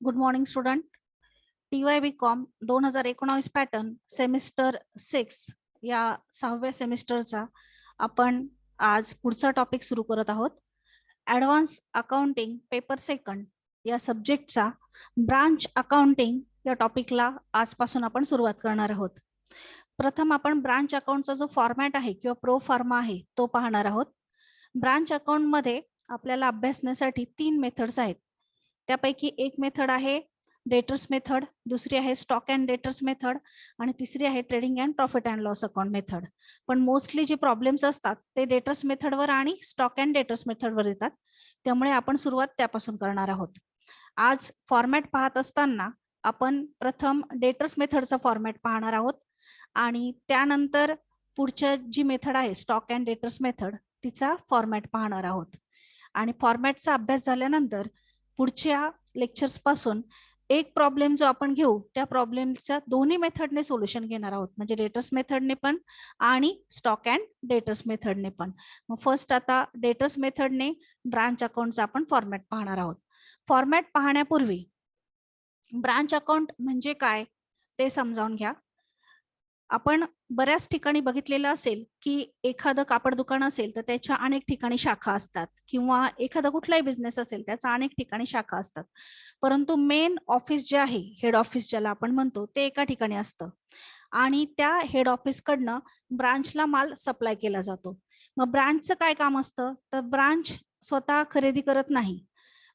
Good morning student. TY BCom 2019 pattern semester 6 या 6व्या सेमिस्टरचा आपण आज पुढचा टॉपिक सुरू करत आहोत. ॲडव्हान्स अकाउंटिंग पेपर सेकंड या सब्जेक्टचा ब्रांच अकाउंटिंग या टॉपिकला आजपासून आपण सुरुवात करणार आहोत. प्रथम आपण ब्रांच अकाउंटचा जो फॉर्मॅट आहे किंवा प्रो फॉर्मा आहे तो पाहणार आहोत. ब्रांच अकाउंट मध्ये आपल्याला अभ्यासण्यासाठी 3 मेथड्स आहेत. त्यापैकी एक मेथड आहे डेटर्स मेथड, दुसरी आहे स्टॉक अँड डेटर्स मेथड आणि तिसरी आहे trading and profit and loss account method. पण मोस्टली जे प्रॉब्लेम्स असतात ते डेटर्स मेथडवर आणि स्टॉक अँड डेटर्स मेथडवर येतात, त्यामुळे आपण सुरुवात त्यापासून करणार आहोत. आज फॉर्मॅट पाहत असताना आपण प्रथम डेटर्स मेथडचा फॉर्मॅट पाहणार आहोत आणि त्यानंतर पुढच्या जी मेथड आहे स्टॉक अँड डेटर्स मेथड तिचा फॉर्मॅट पाहणार आहोत. आणि फॉर्मॅटचा अभ्यास झाल्यानंतर पुढच्या लेक्चर्स पासून एक प्रॉब्लेम जो आपण घेऊ त्या प्रॉब्लेमचा दोन्ही मेथडने सोल्युशन घेणार आहोत, म्हणजे डेटर्स मेथडने पण आणि स्टॉक अँड डेटर्स मेथडने पण. मग फर्स्ट आता डेटर्स मेथडने ब्रांच अकाउंटचा आपण फॉर्मॅट पाहणार आहोत. फॉर्मॅट पाहण्यापूर्वी ब्रांच अकाउंट म्हणजे काय ते समजावून घ्या. आपण बऱ्याच ठिकाणी बघितलेलं असेल की एखादं कापड दुकान असेल तर त्याच्या अनेक ठिकाणी शाखा असतात, किंवा एखादा कुठलाही बिझनेस असेल त्याचा अनेक ठिकाणी शाखा असतात, परंतु मेन ऑफिस जे आहे, हेड ऑफिस ज्याला आपण म्हणतो, ते एका ठिकाणी असतं आणि त्या हेड ऑफिस कडनं ब्रांचला माल सप्लाय केला जातो. मग ब्रांचचं काय काम असतं, तर ब्रांच स्वतः खरेदी करत नाही,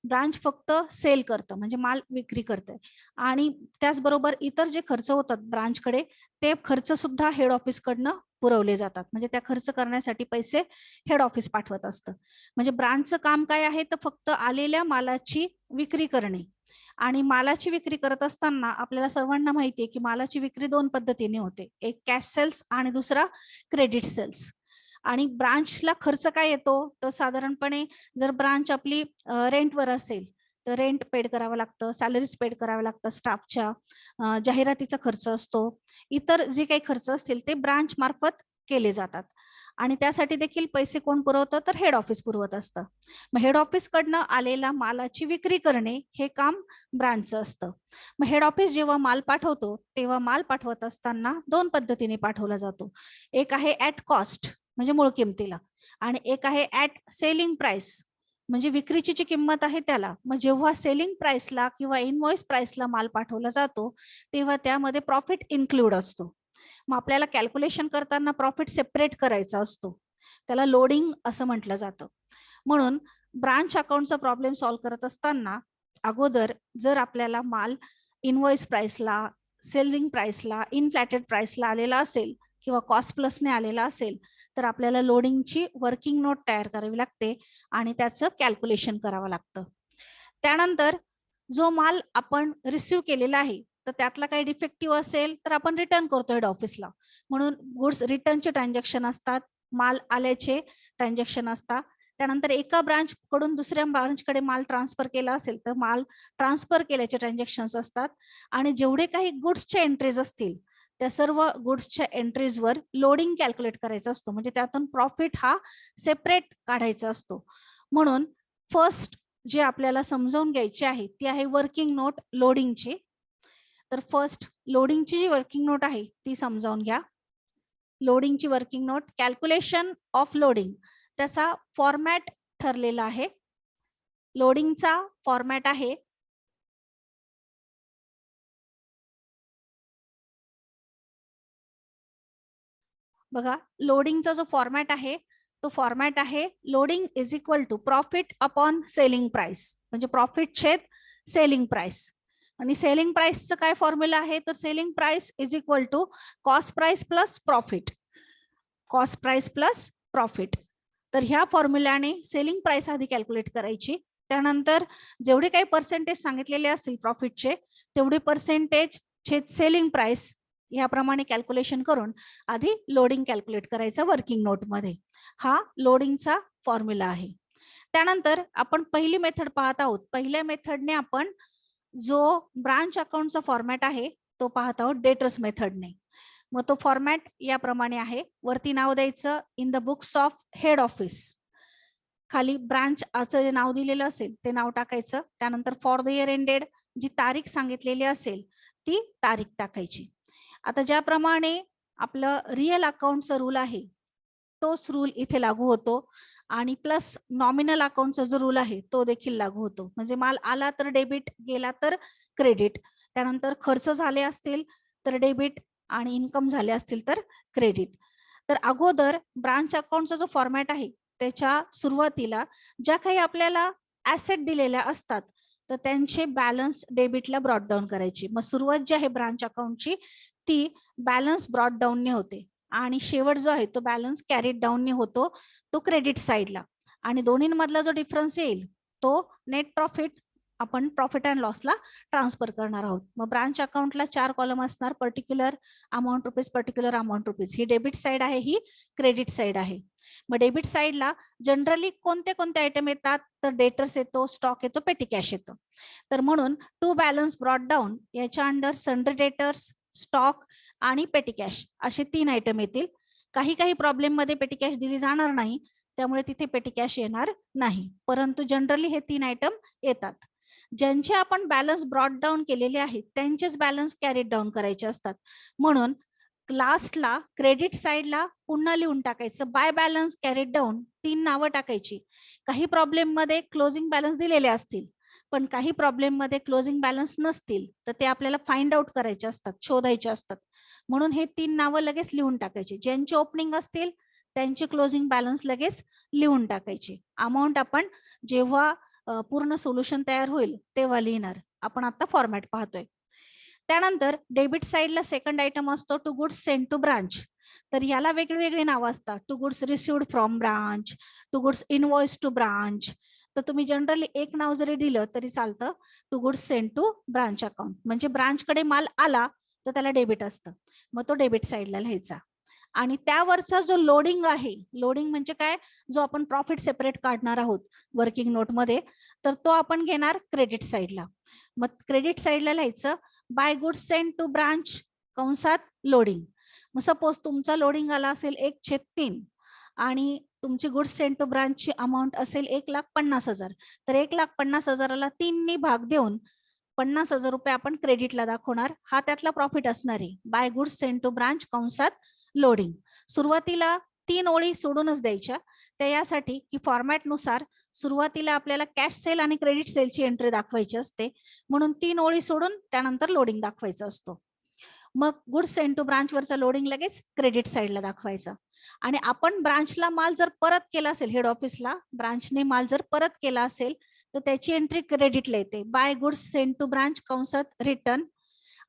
ब्रांच फक्त सेल करतं, म्हणजे माल विक्री करते. आणि त्याचबरोबर इतर जे खर्च होतात ब्रांचकडे ते खर्च सुद्धा हेड ऑफिस कडनं पुरवले जातात, म्हणजे त्या खर्च करण्यासाठी पैसे हेड ऑफिस पाठवत असतं. म्हणजे ब्रांचचं काम काय आहे, तर फक्त आलेल्या मालाची विक्री करणे. आणि मालाची विक्री करत असताना आपल्याला सर्वांना माहिती आहे की मालाची विक्री 2 पद्धतीने होते, एक कॅश सेल्स आणि दुसरा क्रेडिट सेल्स. आणि ब्रांचला खर्च काय येतो, तर साधारणपणे जर ब्रांच आपली रेंटवर असेल तर रेंट पेड करावं लागतं, सॅलरीज पेड कराव्या लागतात, स्टाफच्या जाहिरातीचा खर्च असतो, इतर जे काही खर्च असतील ते ब्रांच मार्फत केले जातात. आणि त्यासाठी देखील पैसे कोण पुरवतं, तर हेड ऑफिस पुरवत असतं. मग हेड ऑफिस कडनं आलेला मालाची विक्री करणे हे काम ब्रांचचं असतं. मग हेड ऑफिस जेव्हा माल पाठवतो तेव्हा माल पाठवत असताना 2 पद्धतीने पाठवला जातो. एक आहे ऍट कॉस्ट, म्हणजे मूळ किमतीला, आणि एक आहे ऍट सेलिंग प्राइस, म्हणजे विक्रीची जी किंमत आहे त्याला. मग जेव्हा सेलिंग प्राइसला किंवा इनव्हॉइस प्राइसला माल पाठवला जातो तेव्हा त्यामध्ये प्रॉफिट इन्क्लूड असतो. मग आपल्याला कॅल्क्युलेशन करताना प्रॉफिट सेपरेट करायचा असतो, त्याला लोडिंग असं म्हटलं जातं. म्हणून ब्रांच अकाउंटचा प्रॉब्लेम सॉल्व्ह करत असताना अगोदर जर आपल्याला माल इनव्हॉइस प्राइसला, सेलिंग प्राइसला, इनफ्लॅटेड प्राइसला आलेला असेल किंवा कॉस्ट प्लसने आलेला असेल तर आपल्याला लोडिंगची वर्किंग नोट तयार करावी लागते आणि त्याचं कॅल्क्युलेशन करावं लागतं. त्यानंतर जो माल आपण रिसिव्ह केलेला आहे तर त्यातला काही डिफेक्टिव्ह असेल तर आपण रिटर्न करतो हेड ऑफिसला, म्हणून गुड्स रिटर्नचे ट्रान्झॅक्शन असतात, माल आल्याचे ट्रान्झॅक्शन असतात. त्यानंतर एका ब्रांच कडून दुसऱ्या ब्रांचकडे माल ट्रान्सफर केला असेल तर माल ट्रान्सफर केल्याचे ट्रान्झॅक्शन्स असतात. आणि जेवढे काही गुड्सचे एंट्रीज असतील त्या सर्व गुड्सच्या एंट्रीजवर लोडिंग कॅल्क्युलेट करायचा असतो, म्हणजे त्यातून प्रॉफिट हा सेपरेट काढायचा असतो. म्हणून फर्स्ट जे आपल्याला समजावून घ्यायची आहे ती आहे वर्किंग नोट लोडिंगची. तर फर्स्ट लोडिंगची जी वर्किंग नोट आहे ती समजावून घ्या. लोडिंगची working note, calculation of loading, त्याचा फॉर्मॅट ठरलेला आहे. लोडिंगचा फॉर्मॅट आहे बघा, लोडिंगचा जो फॉर्मॅट आहे तो फॉर्मॅट आहे loading is equal to profit upon selling price, म्हणजे प्रॉफिट छेद सेलिंग प्राइस. आणि सेलिंग प्राइसचं काय फॉर्म्युला आहे, तर selling price is equal to cost price plus profit, cost price plus profit. तर ह्या फॉर्म्युल्याने सेलिंग प्राइस आधी कॅल्क्युलेट करायची, त्यानंतर जेवढे काही पर्सेंटेज सांगितलेले असतील प्रॉफिटचे तेवढे पर्सेंटेज छेद सेलिंग प्राइस याप्रमाणे कॅल्क्युलेशन करून आधी लोडिंग कॅल्क्युलेट करायचं वर्किंग नोट मध्ये. हा लोडिंगचा फॉर्म्युला आहे. त्यानंतर आपण पहिली मेथड पाहत आहोत. पहिल्या मेथडने आपण जो ब्रांच अकाउंटचा फॉर्मॅट आहे तो पाहत आहोत डेटर्स मेथडने. मग तो फॉर्मॅट याप्रमाणे आहे, वरती नाव द्यायचं in the books of head office, खाली ब्रांचचं जे नाव दिलेलं असेल ते नाव टाकायचं, त्यानंतर फॉर द इयर एंडेड जी तारीख सांगितलेली असेल ती तारीख टाकायची. आता ज्याप्रमाणे आपलं रिअल अकाउंटचा रूल आहे तोच रूल इथे लागू होतो आणि प्लस नॉमिनल अकाउंटचा जो रूल आहे तो देखील लागू होतो. म्हणजे माल आला तर डेबिट, गेला तर क्रेडिट, त्यानंतर खर्च झाले असतील तर डेबिट आणि इन्कम झाले असतील तर क्रेडिट. तर अगोदर ब्रांच अकाउंटचा जो फॉर्मॅट आहे त्याच्या सुरुवातीला ज्या काही आपल्याला ऍसेट दिलेल्या असतात तर त्यांचे बॅलन्स डेबिटला ब्रॉट डाऊन करायची. मग सुरुवात जी आहे ब्रांच अकाउंटची ती बॅलन्स ब्रॉट डाऊनने होते आणि शेवट जो आहे तो बॅलन्स कॅरीड डाऊनने होतो, तो क्रेडिट साईडला. आणि दोन्हीमधला जो डिफरन्स येईल तो नेट प्रॉफिट आपण प्रॉफिट अँड लॉसला ट्रान्सफर करणार आहोत. मग ब्रांच अकाउंटला 4 कॉलम असणार, particular amount rupees, particular amount rupees. ही डेबिट साईड आहे, ही क्रेडिट साईड आहे. मग डेबिट साईडला जनरली कोणते कोणते आयटम येतात तर डेटर्स येतो, स्टॉक येतो, पेटी कॅश येतो. तर म्हणून टू बॅलन्स ब्रॉट डाऊन याच्या अंडर सन्ड्री डेटर्स, स्टॉक आणि पेटी कॅश असे 3 आयटम येतील. काही काही प्रॉब्लेम मध्ये पेटी कॅश दिली जाणार नाही, त्यामुळे तिथे पेटी कॅश येणार नाही, परंतु जनरली हे 3 आयटम येतात. ज्यांचे आपण बॅलन्स ब्रॉट डाऊन केलेले आहेत त्यांचेच बॅलन्स कॅरीड डाऊन करायचे असतात. म्हणून लास्टला क्रेडिट साईडला पुन्हा लिहून टाकायचं बाय बॅलन्स कॅरीड डाऊन, 3 नावं टाकायची. काही प्रॉब्लेम मध्ये क्लोजिंग बॅलन्स दिलेले असतील पण काही प्रॉब्लेम मध्ये क्लोजिंग बॅलन्स नसतील तर ते आपल्याला फाइंड आउट करायचे असतात, शोधायचे असतात. म्हणून हे 3 नावं लगेच लिहून टाकायची. ज्यांचे ओपनिंग असतील त्यांचे क्लोजिंग बॅलन्स लगेच लिहून टाकायचे. अमाऊंट आपण जेव्हा पूर्ण सोल्युशन तयार होईल तेव्हा लिहिणार. आपण आता फॉर्मॅट पाहतोय. त्यानंतर डेबिट साईडला सेकंड आयटम असतो to goods send to branch. तर याला वेगवेगळी नावं असतात. To goods received from branch, to goods invoice to branch. तर तुम्ही जनरली एक नाव जरी दिलं तरी चालतं, to goods send to branch account. म्हणजे ब्रांचकडे माल आला तर त्याला डेबिट असतं, मग तो डेबिट साईडला लिहायचा. आणि त्यावरचा जो लोडिंग आहे, लोडिंग म्हणजे काय, जो आपण प्रॉफिट सेपरेट काढणार आहोत वर्किंग नोटमध्ये, तर तो आपण घेणार क्रेडिट साईडला. मग क्रेडिट साईडला लिहायचं by goods send to branch कंसात लोडिंग. मग सपोज तुमचा लोडिंग आला असेल 1/3 आणि तुमची गुड्स सेंड टू ब्रांचची अमाऊंट असेल 1,50,000, तर 1,50,000ला 3 ने भाग देऊन 50,000 रुपये आपण क्रेडिटला दाखवणार. हा त्यातला प्रॉफिट असणार आहे. By goods send to branch कंसात लोडिंग. सुरुवातीला 3 ओळी सोडूनच द्यायच्या, त्या यासाठी की फॉर्मॅट नुसार सुरुवातीला आपल्याला कॅश सेल आणि क्रेडिट सेलची एंट्री दाखवायची असते, म्हणून 3 ओळी सोडून त्यानंतर लोडिंग दाखवायचा असतो. मग गुड्स सेंड टू ब्रांच वरचा लोडिंग लगेच क्रेडिट साईडला दाखवायचा. आणि आपण ब्रांचला माल जर परत केला असेल, हेड ऑफिसला ब्रांचने माल जर परत केला असेल तर त्याची एंट्री क्रेडिटला येते, by goods send to branch कंसात रिटर्न.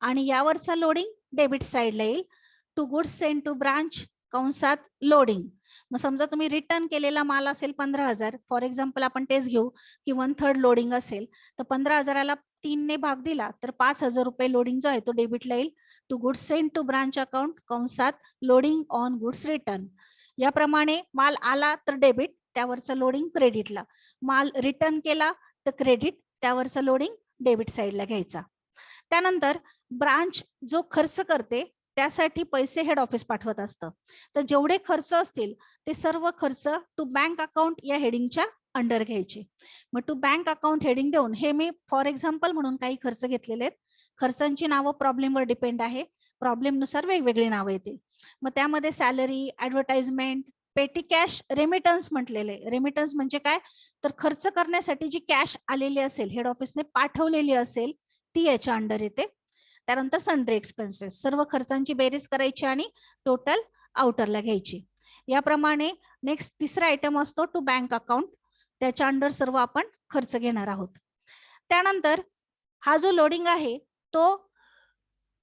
आणि यावरचा लोडिंग डेबिट साईडला येईल, to goods send to branch कंसात लोडिंग. मग समजा तुम्ही रिटर्न केलेला माल असेल 15,000, फॉर एक्झाम्पल आपण तेच घेऊ की 1/3 लोडिंग असेल, तर 15,000ला 3 ने भाग दिला तर 5,000 रुपये लोडिंग जो आहे तो डेबिटला येईल, to goods send to branch account कंसात लोडिंग ऑन गुड्स रिटर्न. याप्रमाणे माल आला तर डेबिट, त्यावरचं लोडिंग क्रेडिटला. माल रिटर्न केला तर क्रेडिट, त्यावरचं लोडिंग डेबिट साईडला घ्यायचा. त्यानंतर ब्रांच जो खर्च करते त्यासाठी पैसे हेड ऑफिस पाठवत असतं. तर जेवढे खर्च असतील ते सर्व खर्च टू बँक अकाउंट या हेडिंगच्या अंडर घ्यायचे. मग टू बँक अकाउंट हेडिंग देऊन, हे मी फॉर एक्झाम्पल म्हणून काही खर्च घेतलेले आहेत. खर्चांची नावं प्रॉब्लेमवर डिपेंड आहे, प्रॉब्लेम नुसार वेगवेगळी नावं येतील. मग त्यामध्ये सॅलरी, ऍडव्हर्टाइजमेंट, पेटी कॅश, रेमिटन्स म्हटलेले. रेमिटन्स म्हणजे काय, तर खर्च करण्यासाठी जी कॅश आलेली असेल, हेड ऑफिसने पाठवलेली असेल ती याच्या अंडर येते. त्यानंतर सन्ड्री एक्सपेन्सेस, सर्व खर्चांची बेरीज करायची आणि टोटल आउटरला घ्यायची. याप्रमाणे नेक्स्ट तिसरा आयटम असतो टू बँक अकाउंट, त्याच्या अंडर सर्व आपण खर्च घेणार आहोत. त्यानंतर हा जो लोडिंग आहे तो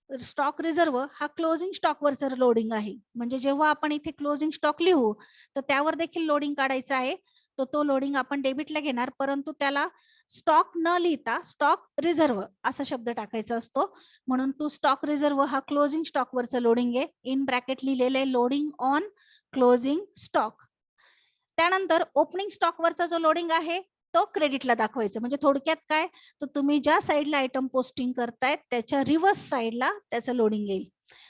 स्टॉक रिझर्व हा क्लोजिंग स्टॉकवरचा लोडिंग आहे. म्हणजे जेव्हा आपण इथे क्लोजिंग स्टॉक लिहू तर त्यावर देखील लोडिंग काढायचा आहे. तर तो लोडिंग आपण डेबिटला घेणार, परंतु त्याला स्टॉक न लिहिता स्टॉक रिझर्व असा शब्द टाकायचा असतो. म्हणून टू स्टॉक रिझर्व हा क्लोजिंग स्टॉकवरचं लोडिंग आहे. इन ब्रॅकेट लिहिलेले लोडिंग ऑन क्लोजिंग स्टॉक. त्यानंतर ओपनिंग स्टॉकवरचा जो लोडिंग आहे तो क्रेडिटला दाखवायचं. म्हणजे थोडक्यात काय, तर तुम्ही ज्या साईडला आयटम पोस्टिंग करतायत त्याच्या रिव्हर्स साईडला त्याचं लोडिंग येईल.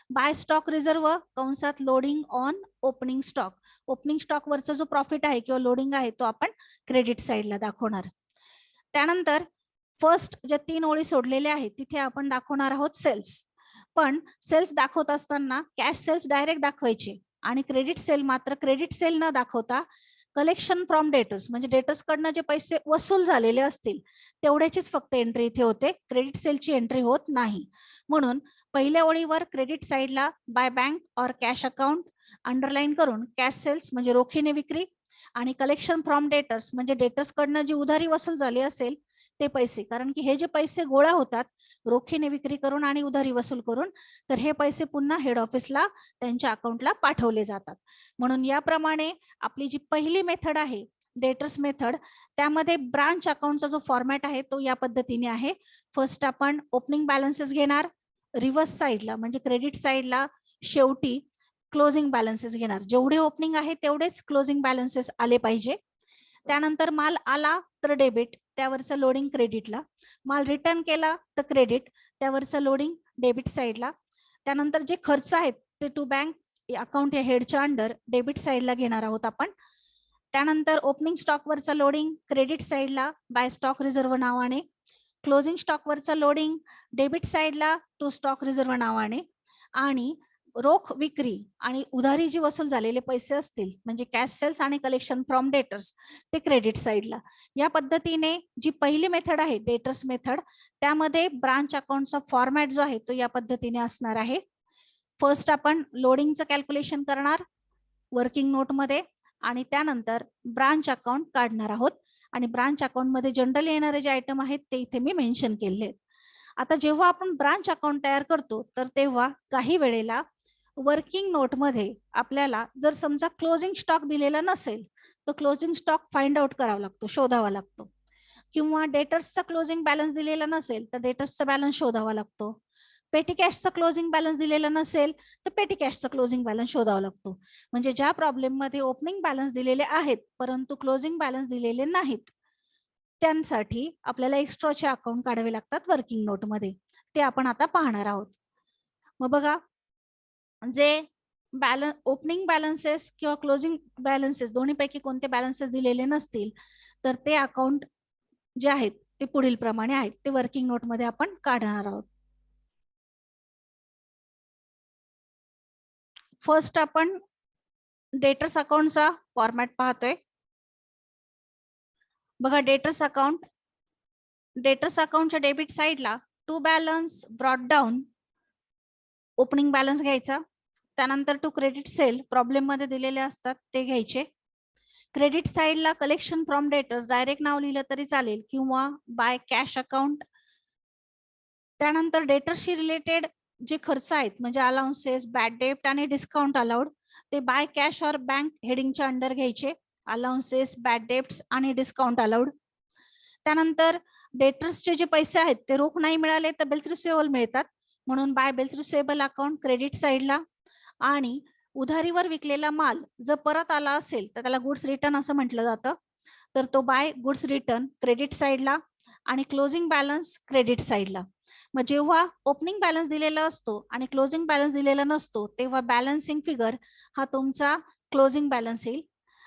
बाय स्टॉक रिझर्व कंसात loading on opening stock. Opening stock वरचा जो प्रॉफिट आहे किंवा लोडिंग आहे तो आपण क्रेडिट साईडला दाखवणार. त्यानंतर फर्स्ट ज्या 3 ओळी सोडलेल्या आहेत तिथे आपण दाखवणार आहोत सेल्स. पण सेल्स दाखवत असताना कॅश सेल्स डायरेक्ट दाखवायचे आणि क्रेडिट सेल मात्र क्रेडिट सेल न दाखवता कलेक्शन फ्रॉम डेटर्स म्हणजे डेटर्स कडनं जे पैसे वसूल झालेले असतील तेवढ्याचीच फक्त एंट्री इथे होते, क्रेडिट सेलची एंट्री होत नाही. म्हणून पहिल्या ओळीवर क्रेडिट साइडला बाय बँक और कॅश अकाउंट अंडरलाईन करून कॅश सेल्स म्हणजे रोखीने विक्री आणि कलेक्शन फ्रॉम डेटर्स म्हणजे डेटर्स कडनं जी उधारी वसूल झाली असेल ते पैसे, कारण की हे जे पैसे गोळा होतात रोखीने विक्री करून आणि उधारी वसूल करून, तर हे पैसे पुन्हा हेड ऑफिसला त्यांच्या अकाउंटला पाठवले जातात. म्हणून याप्रमाणे आपली जी पहिली मेथड आहे डेटर्स मेथड, त्यामध्ये ब्रांच अकाउंटचा जो फॉर्मॅट आहे तो या पद्धतीने आहे. फर्स्ट आपण ओपनिंग बॅलन्सेस घेणार, रिव्हर्स साईडला म्हणजे क्रेडिट साईडला शेवटी क्लोजिंग बॅलन्सेस घेणार. जेवढे ओपनिंग आहे तेवढेच क्लोजिंग बॅलन्सेस आले पाहिजे. त्यानंतर माल आला तर डेबिट, त्यावरचं लोडिंग क्रेडिटला. माल रिटर्न केला तर क्रेडिट, त्यावरचं लोडिंग डेबिट साईडला. त्यानंतर जे खर्च आहेत ते टू बँक अकाउंट या हेडच्या अंडर डेबिट साईडला घेणार आहोत आपण. त्यानंतर ओपनिंग स्टॉकवरचं लोडिंग क्रेडिट साईडला बाय स्टॉक रिझर्व्ह नावाने, क्लोजिंग स्टॉकवरचं लोडिंग डेबिट साईडला टू स्टॉक रिझर्व्ह नावाने, आणि रोख विक्री आणि उधारी जी वसूल झालेले पैसे असतील म्हणजे कॅश सेल्स आणि कलेक्शन फ्रॉम डेटर्स ते क्रेडिट साईडला. या पद्धतीने जी पहिली मेथड आहे डेटर्स मेथड, त्यामध्ये ब्रांच अकाउंटचा फॉर्मॅट जो आहे तो या पद्धतीने असणार आहे. फर्स्ट आपण लोडिंगचं कॅल्क्युलेशन करणार वर्किंग नोटमध्ये आणि त्यानंतर ब्रांच अकाउंट काढणार आहोत आणि ब्रांच अकाउंट मध्ये जनरल येणारे जे आयटम आहेत ते इथे मी मेन्शन केले आहेत. आता जेव्हा आपण ब्रांच अकाउंट तयार करतो तर तेव्हा काही वेळेला वर्किंग नोटमध्ये आपल्याला जर समजा क्लोजिंग स्टॉक दिलेला नसेल तर क्लोजिंग स्टॉक फाइंड आउट करावा लागतो, शोधावा लागतो. किंवा डेटर्सचा क्लोजिंग बॅलन्स दिलेला नसेल तर डेटर्सचा बॅलन्स शोधावा लागतो. पेटी कॅशचा क्लोजिंग बॅलन्स दिलेला नसेल तर पेटी कॅशचा क्लोजिंग बॅलन्स शोधावा लागतो. म्हणजे ज्या प्रॉब्लेम मध्ये ओपनिंग बॅलन्स दिलेले आहेत परंतु क्लोजिंग बॅलन्स दिलेले नाहीत त्यांसाठी आपल्याला एक्स्ट्राचे अकाउंट काढावे लागतात वर्किंग नोटमध्ये, ते आपण आता पाहणार आहोत. मग बघा, जे ओपनिंग बॅलन्सेस किंवा क्लोजिंग बॅलन्सेस दोन्हीपैकी कोणते बॅलन्सेस दिलेले नसतील तर ते अकाउंट जे आहेत ते पुढील प्रमाणे आहेत, ते वर्किंग नोट मध्ये आपण काढणार आहोत. फर्स्ट आपण डेटर्स अकाउंटचा फॉर्मॅट पाहतोय. बघा, डेटर्स अकाउंटच्या डेबिट साइडला to balance brought down opening balance घ्यायचा. त्यानंतर टू क्रेडिट सेल प्रॉब्लेम मध्ये दिलेले असतात ते घ्यायचे. क्रेडिट साइडला कलेक्शन फ्रॉम डेटर्स डायरेक्ट नाव लिहिलं तरी चालेल किंवा बाय कॅश अकाउंट. त्यानंतर डेटर्सशी रिलेटेड जे खर्च आहेत म्हणजे अलाउन्सेस, बॅड डेप्ट आणि डिस्काउंट अलाउड ते बाय कॅश और बँक हेडिंगच्या अंडर घ्यायचे. अलाउन्सेस, बॅड डेप्ट आणि डिस्काउंट अलाउड. त्यानंतर डेटर्सचे जे पैसे आहेत ते रोख नाही मिळाले तर बिल्स रिसिवेबल मिळतात, म्हणून by bills receivable account credit साइडला. आणि उधारीवर विकलेला माल जर परत आला असेल तर त्याला गुड्स रिटर्न असं म्हटलं जातं, तर तो बाय गुड्स रिटर्न क्रेडिट साइडला आणि क्लोजिंग बॅलन्स क्रेडिट साइडला. मग जेव्हा ओपनिंग बॅलन्स दिलेला असतो आणि क्लोजिंग बॅलन्स दिलेला नसतो तेव्हा बॅलन्सिंग फिगर हा तुमचा क्लोजिंग बॅलन्स येईल.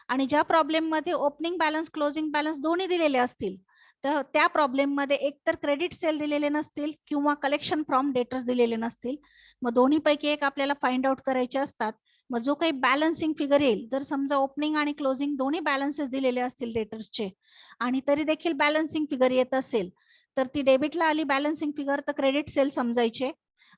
आणि ज्या प्रॉब्लेम मध्ये ओपनिंग बॅलन्स क्लोजिंग बॅलन्स दोन्ही दिलेले असतील तर त्या प्रॉब्लेम मध्ये एकतर क्रेडिट सेल दिलेले नसतील किंवा कलेक्शन फ्रॉम डेटर्स दिलेले नसतील. मग दोन्ही पैकी एक आपल्याला फाइंड आउट करायचे असतात. मग जो काही बॅलन्सिंग फिगर येईल, जर समजा ओपनिंग आणि क्लोजिंग दोन्ही बॅलन्सेस दिलेले असतील डेटर्सचे आणि तरी देखील बॅलन्सिंग फिगर येत असेल तर ती डेबिटला आली बॅलन्सिंग फिगर तर क्रेडिट सेल समजायचे,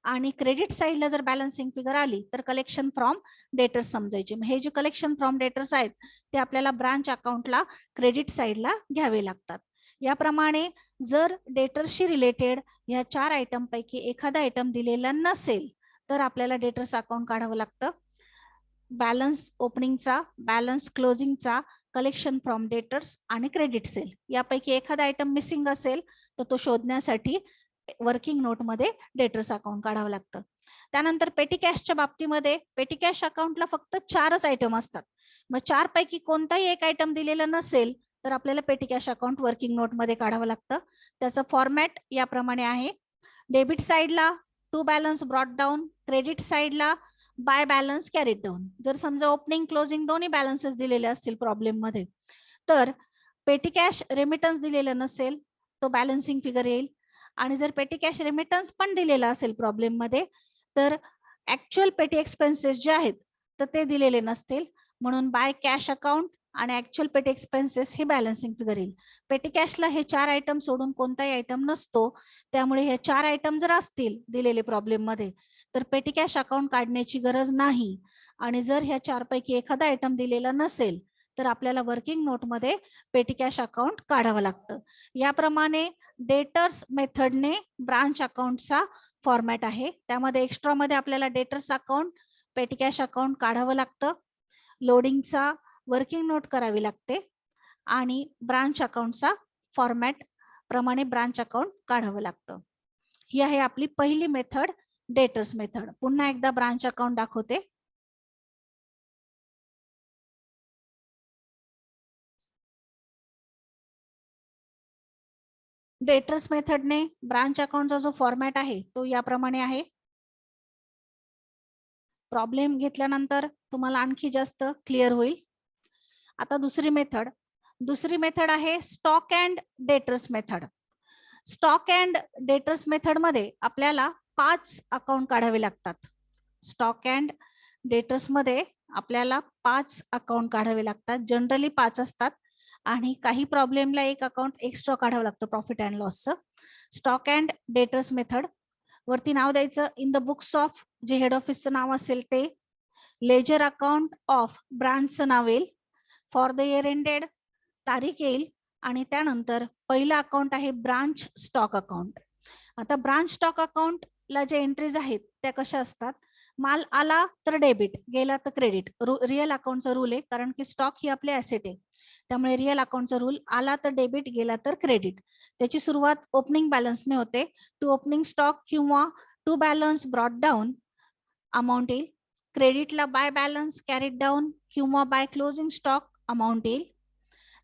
आणि क्रेडिट साइडला जर बॅलन्सिंग फिगर आली तर कलेक्शन फ्रॉम डेटर्स समजायचे. हे जे कलेक्शन फ्रॉम डेटर्स आहेत ते आपल्याला ब्रांच अकाउंटला क्रेडिट साइडला घ्यावे लागतात. याप्रमाणे जर डेटर्सशी रिलेटेड या 4 आयटम पैकी एखादा आयटम दिलेला नसेल तर आपल्याला डेटर्स अकाउंट काढावं लागतं. बॅलन्स ओपनिंगचा, बॅलन्स क्लोजिंगचा, कलेक्शन फ्रॉम डेटर्स आणि क्रेडिट सेल यापैकी एखादा आयटम मिसिंग असेल तर तो शोधण्यासाठी वर्किंग नोट मध्ये डेटर्स अकाउंट काढावं लागतं. त्यानंतर पेटी कॅशच्या बाबतीमध्ये पेटी कॅश अकाउंटला फक्त 4च आयटम असतात. मग 4 पैकी कोणताही एक आयटम दिलेला नसेल तर आपल्याला पेटी कॅश अकाउंट वर्किंग नोट मध्ये काढावं लागतं. त्याचं फॉर्मॅट याप्रमाणे आहे. डेबिट साइडला to balance brought down, credit साइडला बाय बॅलन्स कॅरीड डाऊन. जर समजा ओपनिंग क्लोजिंग दोन्ही बॅलन्सेस दिलेले असतील प्रॉब्लेम मध्ये तर पेटी कॅश रेमिटन्स दिलेलं नसेल तो बॅलन्सिंग फिगर येईल. आणि जर पेटी कॅश रेमिटन्स पण दिलेला असेल प्रॉब्लेम मध्ये तर ऍक्च्युअल पेटी एक्सपेन्सेस जे आहेत तर ते दिलेले नसतील, म्हणून बाय कॅश अकाउंट आणि ऍक्च्युअल पेटी एक्सपेन्सेस हे बॅलन्सिंग फिगर येईल. पेटी कॅशला हे 4 आयटम सोडून कोणताही आयटम नसतो, त्यामुळे हे 4 आयटम जर असतील दिलेले प्रॉब्लेम मध्ये तर पेटी कॅश अकाउंट काढण्याची गरज नाही. आणि जर ह्या 4 पैकी एखादा आयटम दिलेला नसेल तर आपल्याला वर्किंग नोट मध्ये पेटी कॅश अकाउंट काढावं लागतं. याप्रमाणे डेटर्स मेथडने ब्रांच अकाउंटचा फॉर्मॅट आहे. त्यामध्ये एक्स्ट्रा मध्ये आपल्याला debtors account, petty cash account काढावं लागतं, लोडिंगचा वर्किंग नोट करावी लागते आणि ब्रांच अकाउंटचा फॉर्मॅट प्रमाणे ब्रांच अकाउंट काढावं लागतं. ही आहे आपली पहिली मेथड, डेटर्स मेथड. पुन्हा एकदा ब्रांच अकाउंट दाखवते. डेटर्स मेथडने ब्रांच अकाउंटचा जो फॉर्मॅट आहे तो याप्रमाणे आहे. प्रॉब्लेम घेतल्यानंतर तुम्हाला आणखी जास्त क्लिअर होईल. आता दुसरी मेथड आहे stock and debtors method. Stock and debtors method मध्ये आपल्याला 5 अकाउंट काढावे लागतात. स्टॉक अँड डेटर्स मध्ये आपल्याला 5 अकाउंट काढावे लागतात. जनरली 5 असतात आणि काही प्रॉब्लेमला एक अकाउंट एक्स्ट्रा काढावं लागतं प्रॉफिट अँड लॉसचं. स्टॉक अँड डेटर्स मेथड वरती नाव द्यायचं इन द बुक्स ऑफ, जे हेड ऑफिसचं नाव असेल ते. लेजर अकाउंट ऑफ ब्रांचचं नाव येईल. फॉर द इयर एंडेड तारीख येईल आणि त्यानंतर पहिलं अकाउंट आहे ब्रांच स्टॉक अकाउंट. आता ब्रांच स्टॉक अकाउंटला जे एंट्रीज आहेत त्या कशा असतात, माल आला तर डेबिट, गेला तर क्रेडिट. रिअल अकाउंटचा रूल आहे, कारण की स्टॉक ही आपले ऍसेट आहे, त्यामुळे रिअल अकाउंटचा रूल आला तर डेबिट, गेला तर क्रेडिट. त्याची सुरुवात ओपनिंग बॅलन्सने होते. टू ओपनिंग स्टॉक किंवा to balance brought down amount येईल. क्रेडिटला बाय बॅलन्स कॅरीड डाऊन किंवा बाय क्लोजिंग स्टॉक अमाऊंट येईल.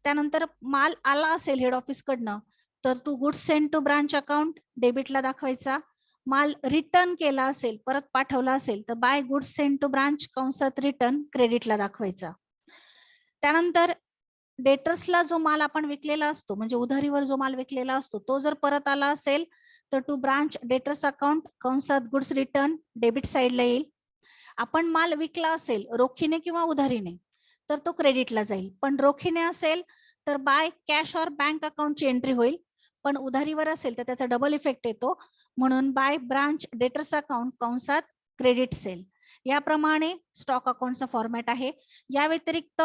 त्यानंतर माल आला असेल हेड ऑफिस कडनं तर to goods send to branch account डेबिटला दाखवायचा. माल रिटर्न केला असेल, परत पाठवला असेल तर by goods send to branch कंसात रिटर्न क्रेडिटला दाखवायचा. त्यानंतर डेटर्सला जो माल आपण विकलेला असतो, म्हणजे उधारीवर जो माल विकलेला असतो, तो जर परत आला असेल तर टू ब्रांच डेटर्स अकाउंट कंसात गुड्स रिटर्न डेबिट साइडला येईल. आपण माल विकला असेल रोखीने किंवा उधारीने तर तो क्रेडिटला जाईल, पण रोखीने असेल तर बाय कॅश और बँक अकाउंटची एंट्री होईल. पण उधारीवर असेल तर त्याचा डबल इफेक्ट येतो, म्हणून बाय ब्रांच डेटर्स अकाउंट कंसात क्रेडिट सेल. याप्रमाणे स्टॉक अकाउंटचा फॉर्मॅट आहे. या व्यतिरिक्त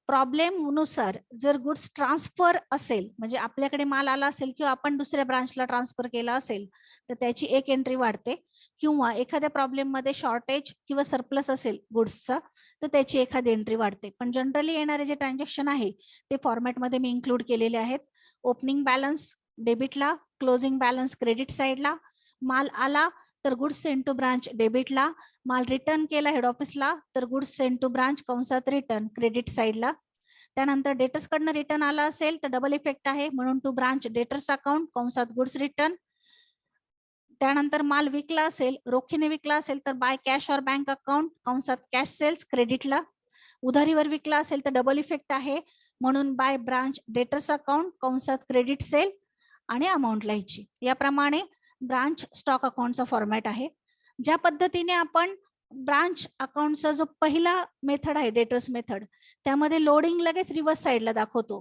प्रॉब्लेम नुसार जर गुड्स ट्रान्सफर असेल, म्हणजे आपल्याकडे माल आला असेल किंवा आपण दुसऱ्या ब्रांचला ट्रान्सफर केला असेल तर त्याची एक एंट्री वाढते, किंवा एखाद्या प्रॉब्लेम मध्ये शॉर्टेज किंवा सरप्लस असेल गुड्सचा तर त्याची एखादी एंट्री वाढते. पण जनरली येणारे जे ट्रान्झॅक्शन आहे ते फॉर्मॅटमध्ये मी इन्क्लूड केलेले आहेत. ओपनिंग बॅलन्स डेबिटला, क्लोजिंग बॅलन्स क्रेडिट साइडला, माल आला तर गुड्स सेंड टू ब्रांच डेबिटला, माल रिटर्न केला हेड ऑफिसला तर गुड्स सेंड टू ब्रांच कंसात रिटर्न क्रेडिट साइडला. त्यानंतर डेटर्स कडनं रिटर्न आला असेल तर डबल इफेक्ट आहे, म्हणून टू ब्रांच डेटर्स अकाउंट कंसात गुड्स रिटर्न. त्यानंतर माल विकला असेल, रोखीने विकला असेल तर बाय कॅश और बँक अकाउंट कंसात कॅश सेल्स क्रेडिटला. उधारीवर विकला असेल तर डबल इफेक्ट आहे, म्हणून बाय ब्रांच डेटर्स अकाउंट कंसात क्रेडिट सेल आणि अमाऊंट लिहायची. याप्रमाणे ब्रांच स्टॉक अकाउंटचा फॉर्मॅट आहे. ज्या पद्धतीने आपण ब्रांच अकाउंटचा जो पहिला मेथड आहे डेटर्स मेथड, त्यामध्ये लोडिंग लगेच रिव्हर्स साइडला दाखवतो,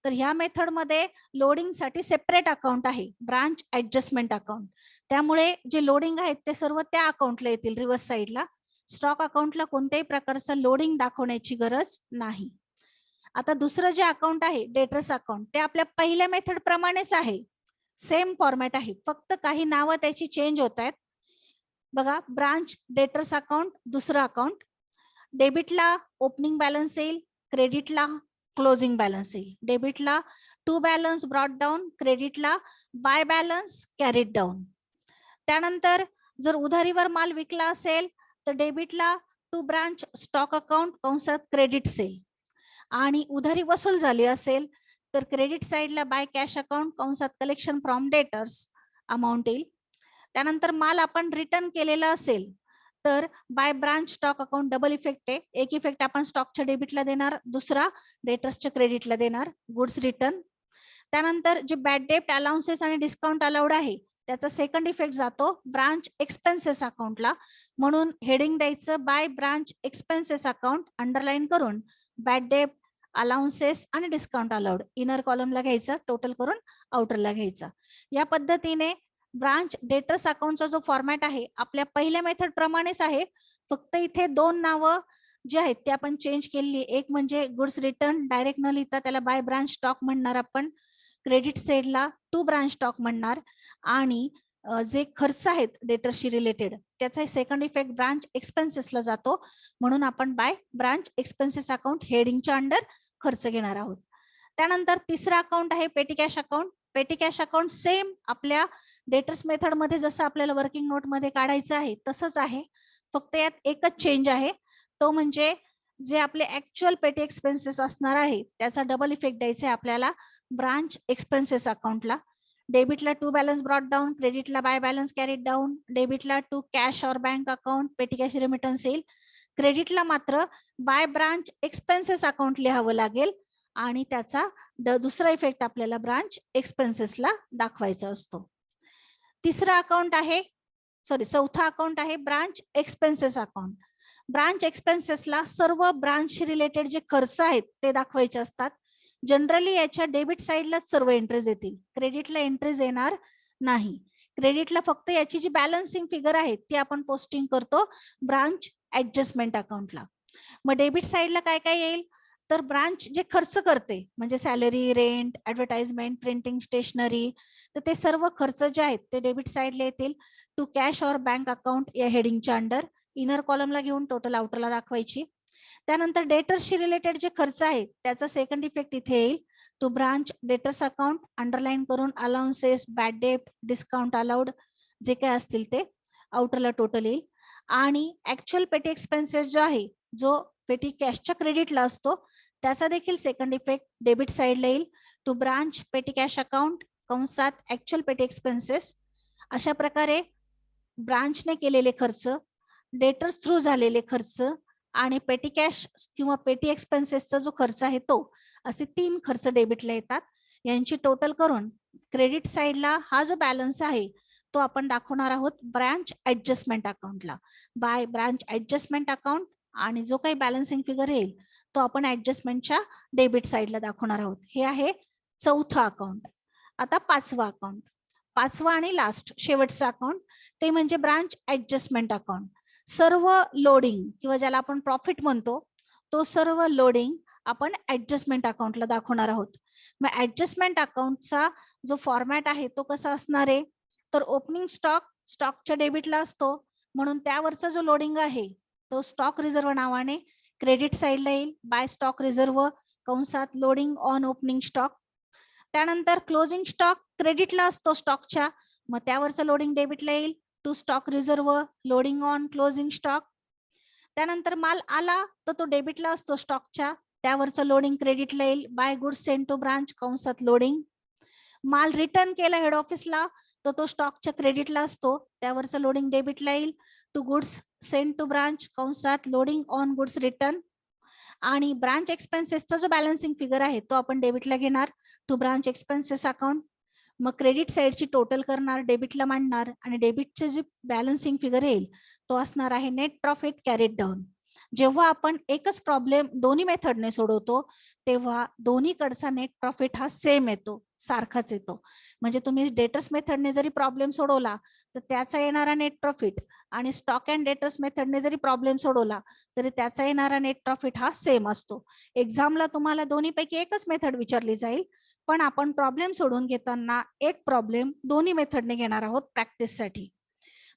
तर ह्या मेथड मध्ये लोडिंग साठी सेपरेट अकाउंट आहे, ब्रांच ऍडजस्टमेंट अकाउंट. त्यामुळे जे लोडिंग आहेत ते सर्व त्या अकाउंटला येतील रिव्हर्स साइडला. स्टॉक अकाउंटला कोणत्याही प्रकारचं लोडिंग दाखवण्याची गरज नाही. आता दुसरं जे अकाउंट आहे डेटर्स अकाउंट, ते आपल्या पहिल्या मेथड प्रमाणेच आहे, सेम फॉर्मॅट आहे, फक्त काही नावं त्याची चेंज होत आहेत. बघा, ब्रांच डेटर्स अकाउंट दुसरं अकाउंट. डेबिटला ओपनिंग बॅलन्स येईल, क्रेडिटला क्लोजिंग बॅलन्स येईल. डेबिटला टू बॅलन्स ब्रॉट डाऊन, क्रेडिटला बाय बॅलन्स कॅरीड डाऊन. त्यानंतर जर उधारीवर माल विकला असेल तर डेबिटला टू ब्रांच स्टॉक अकाउंट कंसात क्रेडिट सेल, आणि उधारी वसूल झाली असेल तर क्रेडिट साइडला बाय कॅश अकाउंट कंसात कलेक्शन फ्रॉम डेटर्स अमाऊंट येईल. त्यानंतर माल आपण रिटर्न केलेला असेल तर by branch stock account double effect आहे, एक इफेक्ट आपण स्टॉकच्या डेबिटला देणार, दुसरा डेटर्सच्या क्रेडिटला देणार, गुड्स रिटर्न. त्यानंतर जे बॅड डेट अलाउन्सेस आणि डिस्काउंट अलाउड आहे त्याचा सेकंड इफेक्ट जातो ब्रांच एक्सपेन्सेस अकाउंटला, म्हणून हेडिंग द्यायचं bye branch expenses account underline करून बॅड डेट अलाउन्सेस आणि डिस्काउंट अलाउड इनर कॉलमला घ्यायचं, टोटल करून आउटरला घ्यायचं. या पद्धतीने ब्रांच डेटर्स अकाउंटचा जो फॉर्मॅट आहे आपल्या पहिल्या मेथड प्रमाणेच आहे, फक्त इथे दोन नावं जे आहेत ते आपण चेंज केली. एक म्हणजे गुड्स रिटर्न डायरेक्ट न लिहिता त्याला बाय ब्रांच स्टॉक म्हणणार आपण, क्रेडिट साइडला टू ब्रांच स्टॉक म्हणणार, आणि जे खर्च आहेत डेटर्सशी रिलेटेड त्याचा सेकंड इफेक्ट ब्रांच एक्सपेन्सेसला जातो, म्हणून आपण बाय ब्रांच एक्सपेन्सेस अकाउंट हेडिंगच्या अंडर खर्च घेणार आहोत. त्यानंतर तिसरा अकाउंट आहे petty cash account. Petty cash account same आपल्या डेटर्स मेथड मध्ये जसं आपल्याला वर्किंग नोट मध्ये काढायचं आहे तसंच आहे, फक्त यात एकच चेंज आहे, तो म्हणजे जे आपले ऍक्च्युअल पेटी एक्सपेन्सेस असणार आहे त्याचा डबल इफेक्ट द्यायचा आहे आपल्याला ब्रांच एक्सपेन्सेस अकाउंटला. डेबिटला टू बॅलन्स ब्रॉट डाऊन, क्रेडिटला बाय बॅलन्स कॅरीड डाऊन, डेबिटला टू कॅश और bank account petty cash remittance येईल, क्रेडिटला मात्र बाय ब्रांच एक्सपेन्सेस अकाउंट लिहावं लागेल आणि त्याचा दुसरा इफेक्ट आपल्याला ब्रांच एक्सपेन्सेसला दाखवायचा असतो. तिसरा अकाउंट आहे चौथा अकाउंट आहे ब्रांच एक्सपेन्सेस अकाउंट. ब्रांच एक्सपेन्सेसला सर्व ब्रांच रिलेटेड जे खर्च आहेत ते दाखवायचे असतात. जनरली याच्या डेबिट साइडलाच सर्व एंट्रीज येतील, क्रेडिटला एंट्रीज येणार नाही. क्रेडिटला फक्त याची जी बॅलन्सिंग फिगर आहे ती आपण पोस्टिंग करतो ब्रांच ऍडजस्टमेंट अकाउंटला. मग डेबिट साइडला काय काय येईल तर ब्रांच जे खर्च करते म्हणजे salary, rent, advertisement, printing, stationery, तर ते सर्व खर्च जे आहेत ते डेबिट साइडला येतील टू कॅश और बँक अकाउंट या हेडिंगच्या अंडर इनर कॉलमला घेऊन टोटल आउटरला दाखवायची. त्यानंतर डेटर्सशी रिलेटेड जे खर्च आहे त्याचा सेकंड इफेक्ट इथे येईल to branch debtors account underline करून allowances, bad debt, discount allowed जे काय असतील ते आउटरला टोटल येईल. आणि ऍक्च्युअल पेटी एक्सपेन्सेस जो आहे जो पेटी कॅशच्या क्रेडिटला असतो त्याचा देखील सेकंड इफेक्ट डेबिट साइडला येईल to branch petty cash account कंसात ऍक्च्युअल पेटी एक्सपेन्सेस. अशा प्रकारे ब्रांचने केलेले खर्च, डेटर्स थ्रू झालेले खर्च आणि पेटी कॅश किंवा पेटी एक्सपेन्सेसचा जो खर्च आहे तो, असे तीन खर्च डेबिटला येतात. यांची टोटल करून क्रेडिट साइडला हा जो बॅलन्स आहे तो आपण दाखवणार आहोत ब्रांच ऍडजस्टमेंट अकाउंटला बाय ब्रांच ऍडजस्टमेंट अकाउंट, आणि जो काही बॅलन्सिंग फिगर येईल तो आपण ऍडजस्टमेंटच्या डेबिट साइडला दाखवणार आहोत. हे आहे चौथं अकाउंट. आता पाचवा अकाउंट, पाचवा आणि लास्ट शेवटचा अकाउंट ते म्हणजे ब्रांच ऍडजस्टमेंट अकाउंट. सर्व लोडिंग किंवा ज्याला आपण प्रॉफिट म्हणतो तो सर्व लोडिंग आपण ऍडजस्टमेंट अकाउंटला दाखवणार आहोत. मग ऍडजस्टमेंट अकाउंटचा जो फॉर्मॅट आहे तो कसा असणार आहे तर ओपनिंग स्टॉक स्टॉकच्या डेबिटला असतो, म्हणून त्यावरचा जो लोडिंग आहे तो स्टॉक रिझर्व्ह नावाने क्रेडिट साइडला येईल बाय स्टॉक रिझर्व्ह कंसात लोडिंग ऑन ओपनिंग स्टॉक. त्यानंतर क्लोजिंग स्टॉक क्रेडिटला असतो स्टॉकच्या, मग त्यावरचं लोडिंग डेबिटला येईल to stock reserve loading on closing stock. त्यानंतर माल आला तर तो डेबिटला असतो स्टॉकच्या, त्यावरचं लोडिंग क्रेडिटला येईल by goods send to branch कंसात लोडिंग. माल रिटर्न केला हेड ऑफिसला तर तो स्टॉकच्या क्रेडिटला असतो, त्यावरचं लोडिंग डेबिटला येईल to goods send to branch कंसात लोडिंग ऑन गुड्स रिटर्न. आणि ब्रांच एक्सपेन्सेसचा जो बॅलन्सिंग फिगर आहे तो आपण डेबिटला घेणार टू ब्रांच एक्सपेन्सेस अकाउंट. मग क्रेडिट साइडची टोटल करणार, डेबिटला मांडणार, आणि डेबिटचे जे बॅलन्सिंग फिगर येईल तो असणार आहे नेट प्रॉफिट कॅरीड डाऊन. जेव्हा आपण एकच प्रॉब्लेम दोन्ही मेथडने सोडवतो तेव्हा दोन्हीकडचा नेट प्रॉफिट हा सेम येतो, सारखाच येतो. म्हणजे तुम्ही डेटर्स मेथडने जरी प्रॉब्लेम सोडवला तर त्याचा येणारा नेट प्रॉफिट आणि स्टॉक अँड डेटर्स मेथडने जरी प्रॉब्लेम सोडवला तरी त्याचा येणारा नेट प्रॉफिट हा सेम असतो. एक्झामला तुम्हाला दोन्हीपैकी एकच मेथड विचारली जाईल, पण आपण प्रॉब्लेम सोडून घेताना एक प्रॉब्लेम दोन्ही मेथडने घेणार आहोत प्रॅक्टिससाठी.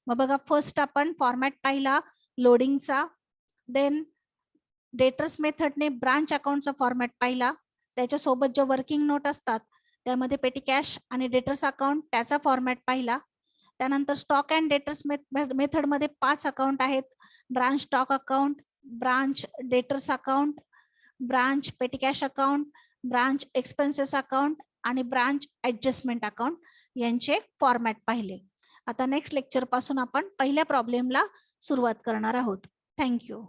मग बघा, फर्स्ट आपण फॉर्मॅट पाहिला लोडिंगचा, देन डेटर्स मेथडने ब्रांच अकाउंटचा फॉर्मॅट पाहिला, त्याच्यासोबत जे वर्किंग नोट असतात त्यामध्ये पेटी कॅश आणि डेटर्स अकाउंट त्याचा फॉर्मॅट पाहिला. त्यानंतर स्टॉक अँड डेटर्स मेथडमध्ये 5 अकाउंट आहेत, branch stock account, branch debtors account, branch petty cash account, branch expenses account आणि ब्रांच ऍडजस्टमेंट अकाउंट यांचे फॉर्मॅट पाहिले. आता नेक्स्ट लेक्चर पासून आपण पहिल्या प्रॉब्लेमला सुरुवात करणार आहोत. थँक्यू.